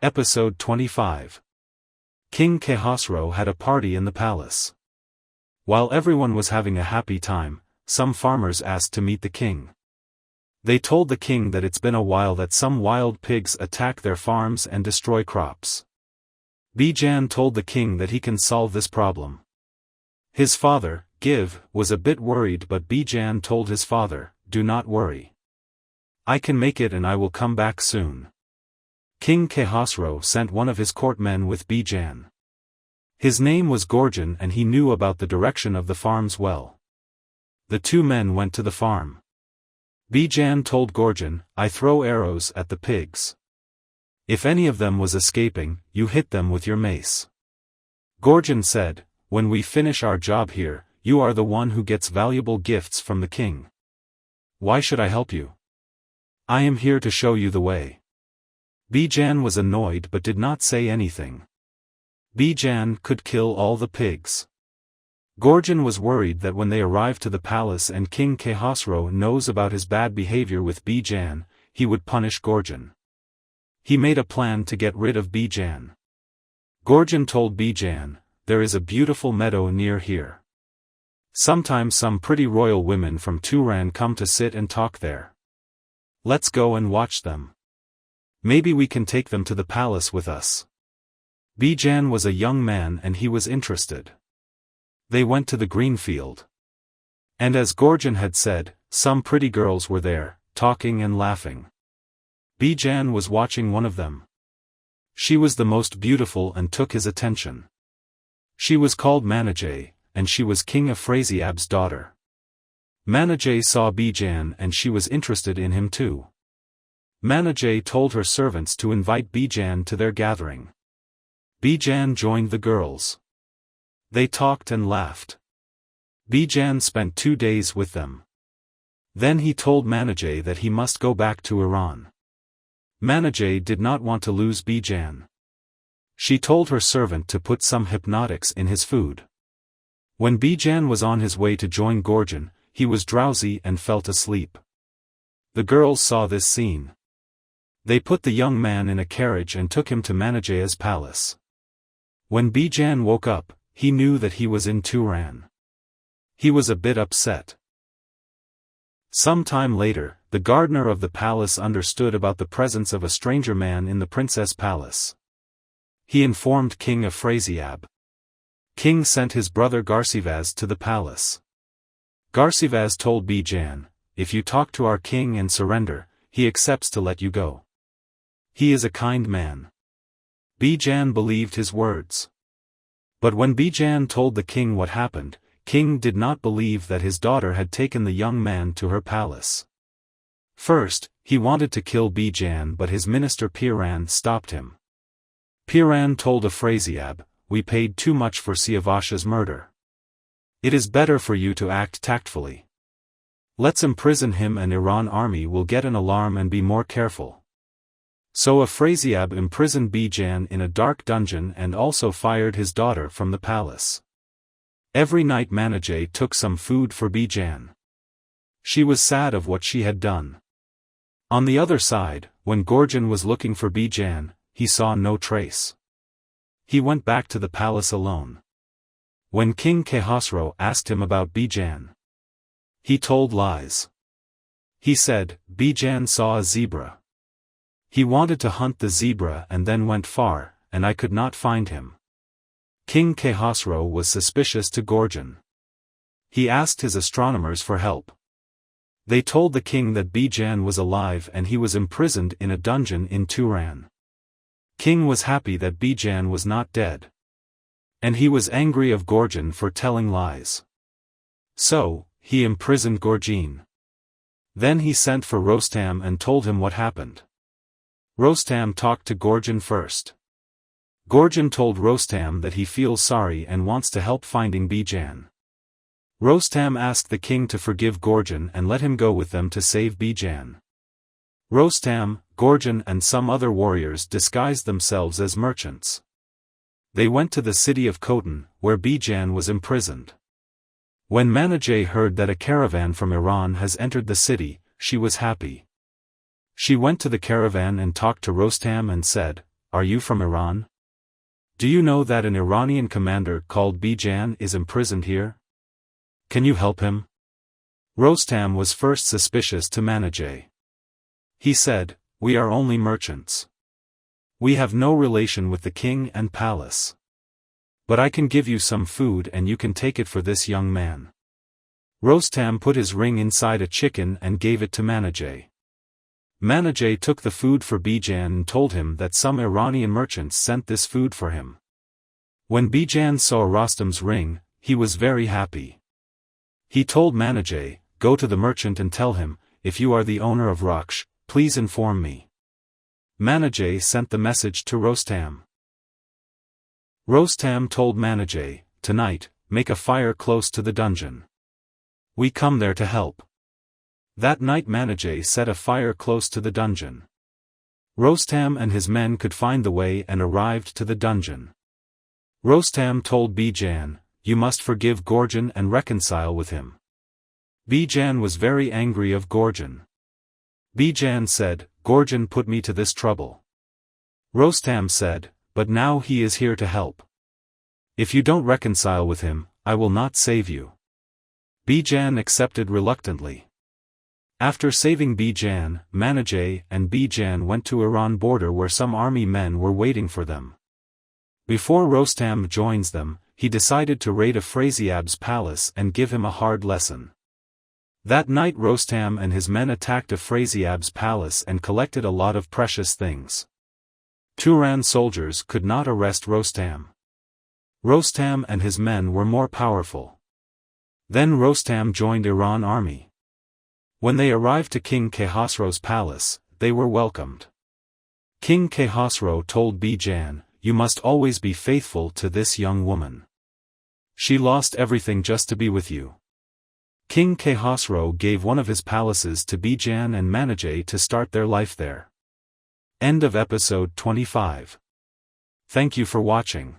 Episode 25. King Khosrow had a party in the palace. While everyone was having a happy time, some farmers asked to meet the king. They told the king that it's been a while that some wild pigs attack their farms and destroy crops. Bijan told the king that he can solve this problem. His father, Give, was a bit worried, but Bijan told his father, "Do not worry. I can make it and I will come back soon." King Khosrow sent one of his courtmen with Bijan. His name was Gorgon and he knew about the direction of the farms well. The two men went to the farm. Bijan told Gorgon, "I throw arrows at the pigs. If any of them was escaping, you hit them with your mace." Gorgon said, "When we finish our job here, you are the one who gets valuable gifts from the king. Why should I help you? I am here to show you the way." Bijan was annoyed but did not say anything. Bijan could kill all the pigs. Gorgon was worried that when they arrived to the palace and King Khosrow knows about his bad behavior with Bijan, he would punish Gorgon. He made a plan to get rid of Bijan. Gorgon told Bijan, "There is a beautiful meadow near here. Sometimes some pretty royal women from Turan come to sit and talk there. Let's go and watch them. Maybe we can take them to the palace with us." Bijan was a young man and he was interested. They went to the green field. And as Gorgon had said, some pretty girls were there, talking and laughing. Bijan was watching one of them. She was the most beautiful and took his attention. She was called Manijeh, and she was King Afrasiab's daughter. Manijeh saw Bijan and she was interested in him too. Manijeh told her servants to invite Bijan to their gathering. Bijan joined the girls. They talked and laughed. Bijan spent 2 days with them. Then he told Manijeh that he must go back to Iran. Manijeh did not want to lose Bijan. She told her servant to put some hypnotics in his food. When Bijan was on his way to join Gorgon, he was drowsy and fell asleep. The girls saw this scene. They put the young man in a carriage and took him to Manijeh's palace. When Bijan woke up, he knew that he was in Turan. He was a bit upset. Some time later, the gardener of the palace understood about the presence of a stranger man in the princess' palace. He informed King Afrasiab. King sent his brother Garsivaz to the palace. Garsivaz told Bijan, "If you talk to our king and surrender, he accepts to let you go. He is a kind man." Bijan believed his words. But when Bijan told the king what happened, King did not believe that his daughter had taken the young man to her palace. First, he wanted to kill Bijan but his minister Piran stopped him. Piran told Afrasiab, "We paid too much for Siavash's murder. It is better for you to act tactfully. Let's imprison him and Iran army will get an alarm and be more careful." So Afrasiab imprisoned Bijan in a dark dungeon and also fired his daughter from the palace. Every night Manijeh took some food for Bijan. She was sad of what she had done. On the other side, when Gorgon was looking for Bijan, he saw no trace. He went back to the palace alone. When King Khosrow asked him about Bijan, he told lies. He said, "Bijan saw a zebra. He wanted to hunt the zebra and then went far, and I could not find him." King Khosrow was suspicious to Gorgon. He asked his astronomers for help. They told the king that Bijan was alive and he was imprisoned in a dungeon in Turan. King was happy that Bijan was not dead. And he was angry of Gorgon for telling lies. So, he imprisoned Gorgon. Then he sent for Rostam and told him what happened. Rostam talked to Gorgon first. Gorgon told Rostam that he feels sorry and wants to help finding Bijan. Rostam asked the king to forgive Gorgon and let him go with them to save Bijan. Rostam, Gorgon and some other warriors disguised themselves as merchants. They went to the city of Khotan, where Bijan was imprisoned. When Manijeh heard that a caravan from Iran has entered the city, she was happy. She went to the caravan and talked to Rostam and said, are you from Iran? Do you know that an Iranian commander called Bijan is imprisoned here? Can you help him? Rostam was first suspicious to Manijeh. He said, "We are only merchants. We have no relation with the king and palace. But I can give you some food and you can take it for this young man." Rostam put his ring inside a chicken and gave it to Manijeh. Manijeh took the food for Bijan and told him that some Iranian merchants sent this food for him. When Bijan saw Rostam's ring, he was very happy. He told Manijeh, "Go to the merchant and tell him, if you are the owner of Raksh, please inform me." Manijeh sent the message to Rostam. Rostam told Manijeh, "Tonight, make a fire close to the dungeon. We come there to help." That night Manijeh set a fire close to the dungeon. Rostam and his men could find the way and arrived to the dungeon. Rostam told Bijan, "You must forgive Gorjan and reconcile with him." Bijan was very angry of Gorjan. Bijan said, "Gorjan put me to this trouble." Rostam said, "But now he is here to help. If you don't reconcile with him, I will not save you." Bijan accepted reluctantly. After saving Bijan, Manijeh and Bijan went to Iran border where some army men were waiting for them. Before Rostam joins them, he decided to raid Afrasiab's palace and give him a hard lesson. That night Rostam and his men attacked Afrasiab's palace and collected a lot of precious things. Turan soldiers could not arrest Rostam. Rostam and his men were more powerful. Then Rostam joined Iran army. When they arrived to King Khosrow's palace, they were welcomed. King Khosrow told Bijan, "You must always be faithful to this young woman. She lost everything just to be with you." King Khosrow gave one of his palaces to Bijan and Manijeh to start their life there. End of episode 25. Thank you for watching.